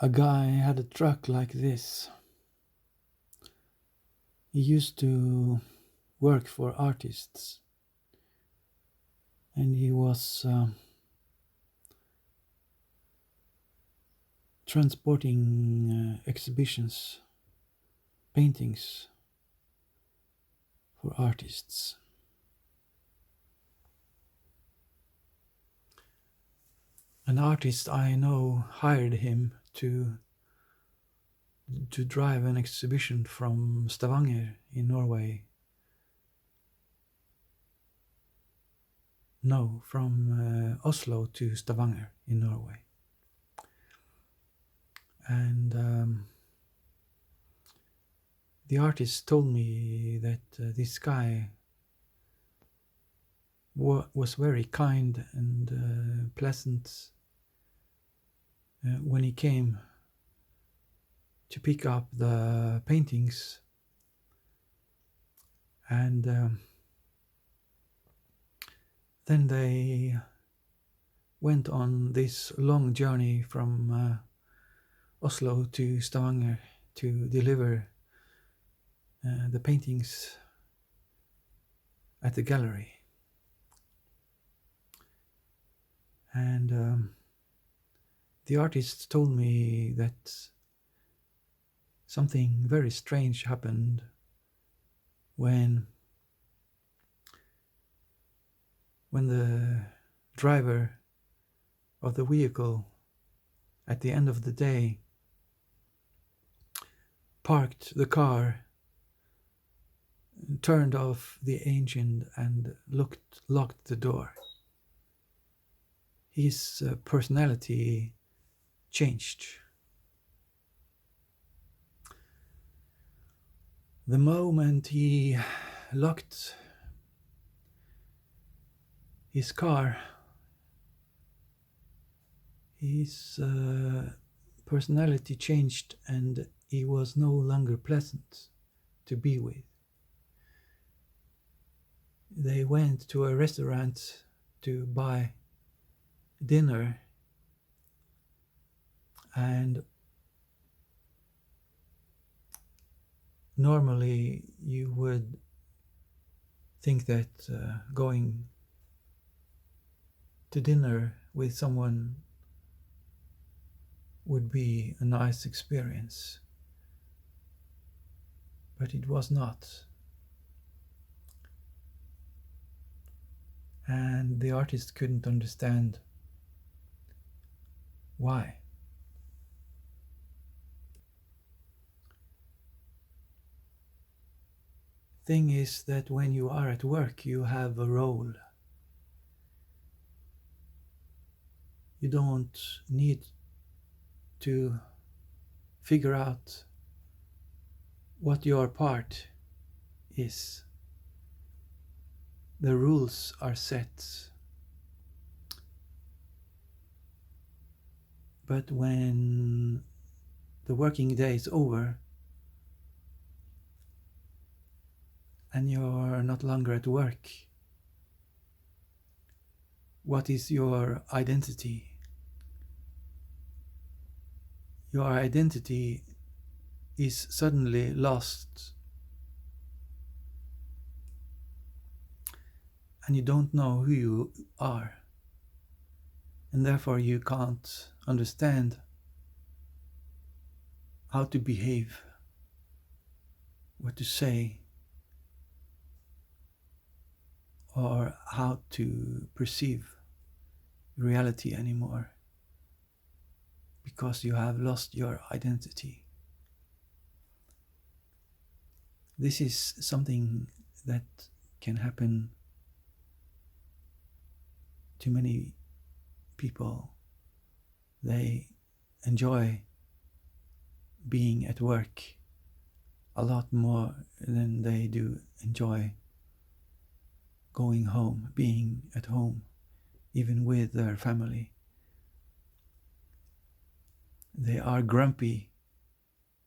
A guy had a truck like this. He used to work for artists, and he was transporting exhibitions, paintings for artists. An artist I know hired him to drive an exhibition from Stavanger in Norway. No, from Oslo to Stavanger in Norway. And the artist told me that this guy was very kind and pleasant when he came to pick up the paintings. And then they went on this long journey from Oslo to Stavanger to deliver the paintings at the gallery. And the artist told me that something very strange happened when the driver of the vehicle at the end of the day parked the car, turned off the engine and locked the door. His personality changed. The moment he locked his car, his personality changed and he was no longer pleasant to be with. They went to a restaurant to buy dinner, and normally you would think that going to dinner with someone would be a nice experience, but it was not. And the artist couldn't understand why. Thing is that when you are at work, you have a role. You don't need to figure out what your part is. The rules are set. But when the working day is over and you're not longer at work, what is your identity? Your identity is suddenly lost, and you don't know who you are, and therefore you can't understand how to behave, what to say, or how to perceive reality anymore, because you have lost your identity. This is something that can happen to many people. They enjoy being at work a lot more than they do enjoy going home, being at home, even with their family. They are grumpy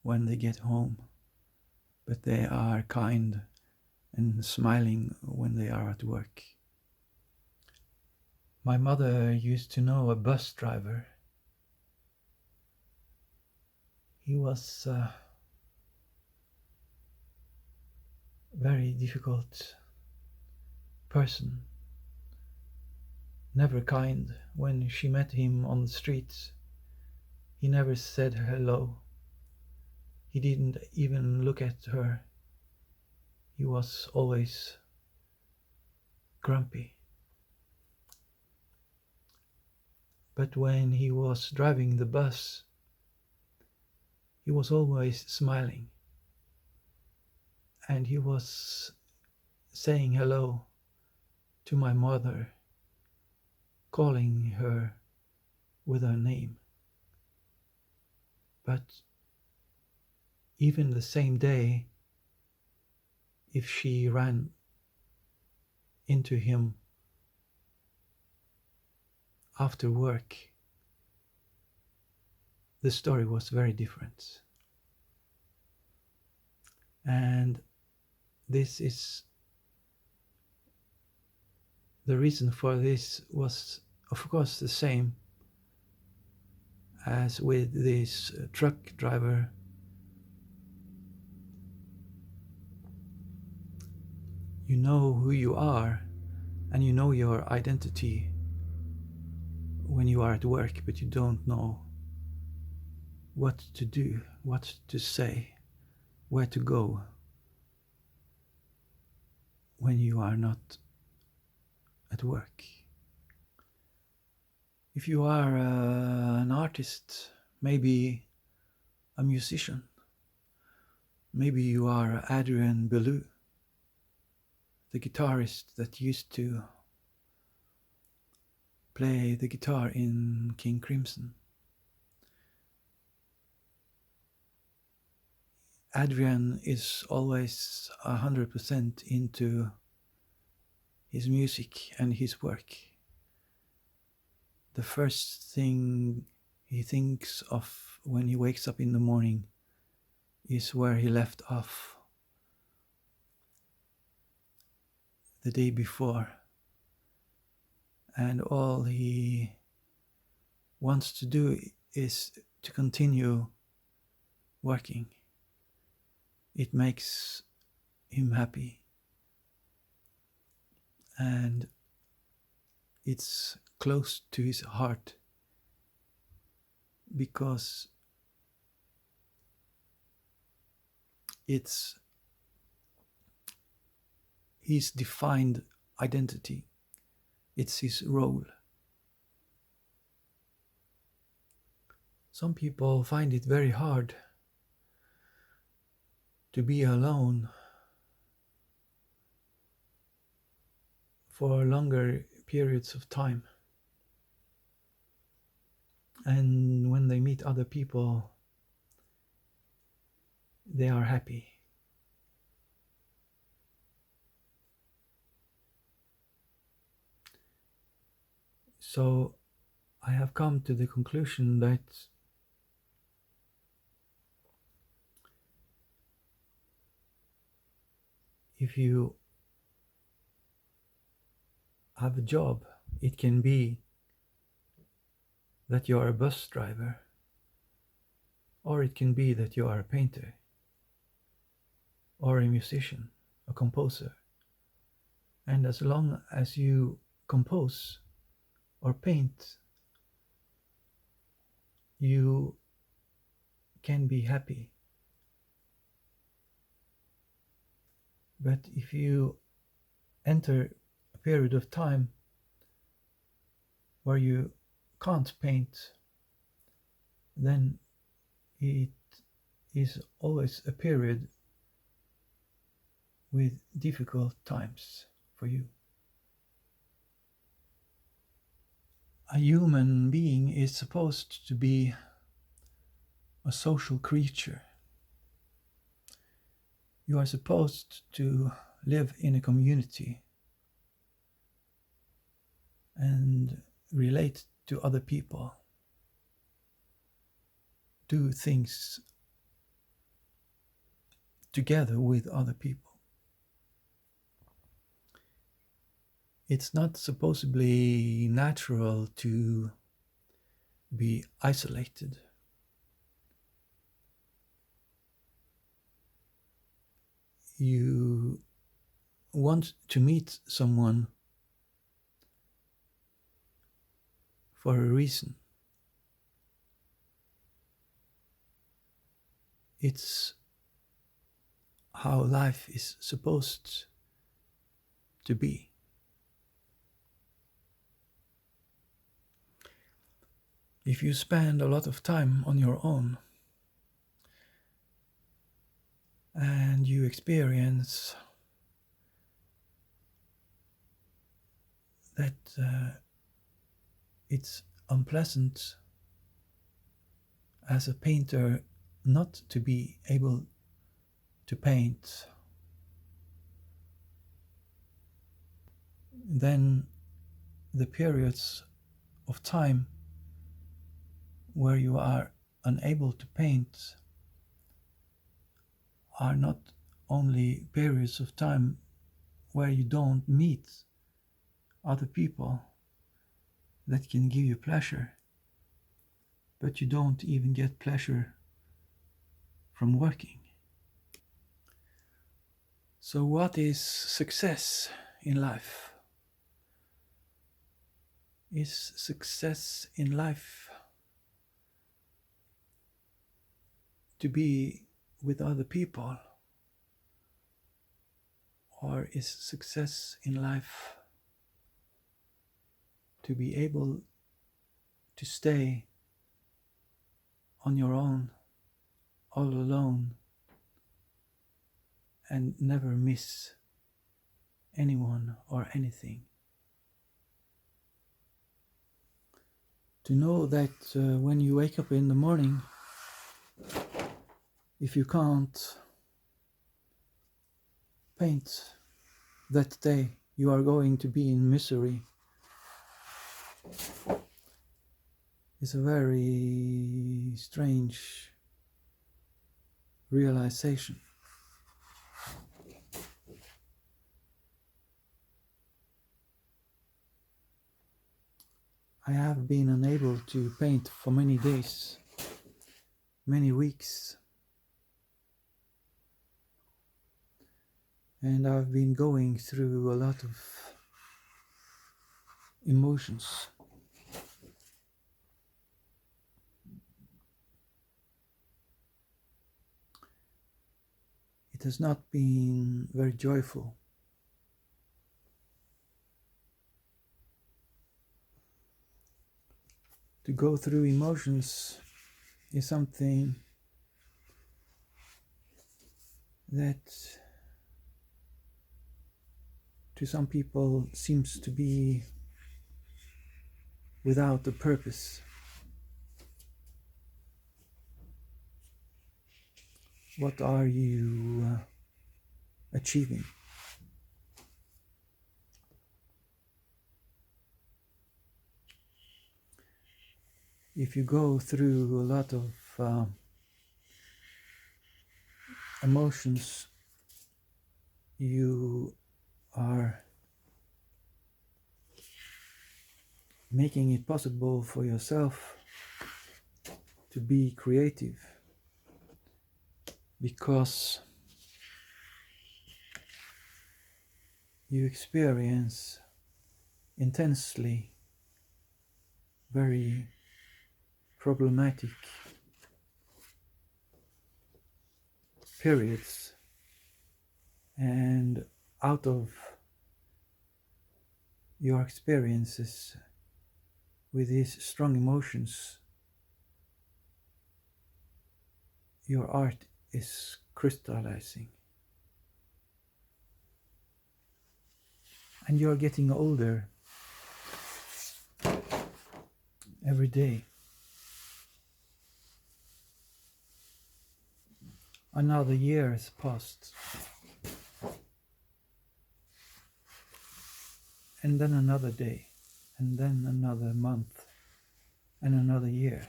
when they get home, but they are kind and smiling when they are at work. My mother used to know a bus driver He was a very difficult person, never kind. When she met him on the streets, he never said hello. He didn't even look at her. He was always grumpy. But when he was driving the bus, he was always smiling. And he was saying hello to my mother, calling her with her name. But even the same day, if she ran into him after work, the story was very different. And this is the reason for this was, of course, the same as with this truck driver. You know who you are and you know your identity when you are at work, but you don't know what to do, what to say, where to go when you are not at work. If you are an artist, maybe a musician, maybe you are Adrian Belew, the guitarist that used to play the guitar in King Crimson. Adrian is always 100% into his music and his work. The first thing he thinks of when he wakes up in the morning is where he left off the day before. And all he wants to do is to continue working. It makes him happy. And it's close to his heart because it's his defined identity. It's his role. Some people find it very hard to be alone for longer periods of time. And when they meet other people, they are happy. So I have come to the conclusion that if you have a job, it can be that you are a bus driver, or it can be that you are a painter, or a musician, a composer. And as long as you compose or paint, you can be happy. But if you enter a period of time where you can't paint, then it is always a period with difficult times for you. A human being is supposed to be a social creature. You are supposed to live in a community and relate to other people, do things together with other people. It's not supposedly natural to be isolated. you want to meet someone for a reason. It's how life is supposed to be. If you spend a lot of time on your own and you experience that it's unpleasant as a painter not to be able to paint, then the periods of time where you are unable to paint are not only periods of time where you don't meet other people that can give you pleasure, but you don't even get pleasure from working. So what is success in life? Is success in life to be with other people? Or is success in life to be able to stay on your own, all alone, and never miss anyone or anything? To know that when you wake up in the morning, if you can't paint that day, you are going to be in misery, is a very strange realization. I have been unable to paint for many days, many weeks, and I've been going through a lot of emotions. It has not been very joyful. To go through emotions is something that to some people seems to be without a purpose. What are you achieving? If you go through a lot of emotions, you are making it possible for yourself to be creative, because you experience intensely very problematic periods, and out of your experiences with these strong emotions, your art is crystallizing. And you're getting older every day. Another year has passed, and then another day, and then another month, and another year.